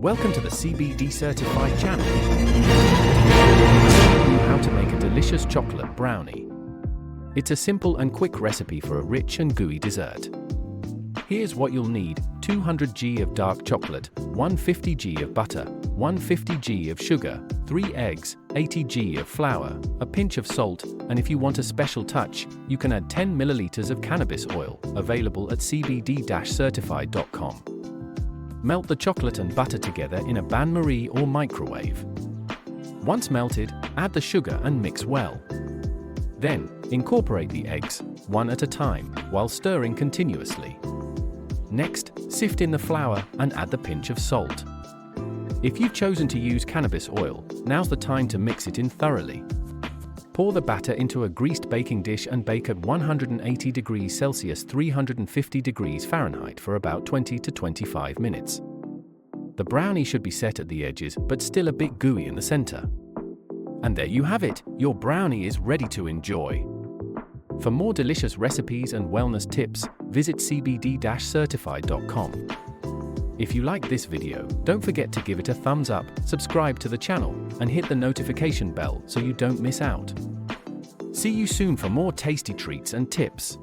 Welcome to the CBD-Certified channel. I'll show you how to make a delicious chocolate brownie. It's a simple and quick recipe for a rich and gooey dessert. Here's what you'll need: 200 g of dark chocolate, 150 g of butter, 150 g of sugar, 3 eggs, 80 g of flour, a pinch of salt, and if you want a special touch, you can add 10 milliliters of cannabis oil, available at CBD-certified.com. Melt the chocolate and butter together in a bain-marie or microwave. Once melted, add the sugar and mix well. Then, incorporate the eggs, one at a time, while stirring continuously. Next, sift in the flour and add the pinch of salt. If you've chosen to use cannabis oil, now's the time to mix it in thoroughly. Pour the batter into a greased baking dish and bake at 180 degrees Celsius 350 degrees Fahrenheit for about 20 to 25 minutes. The brownie should be set at the edges but still a bit gooey in the center. And there you have it, your brownie is ready to enjoy. For more delicious recipes and wellness tips, visit CBD-certified.com. If you like this video, don't forget to give it a thumbs up, subscribe to the channel, and hit the notification bell so you don't miss out. See you soon for more tasty treats and tips.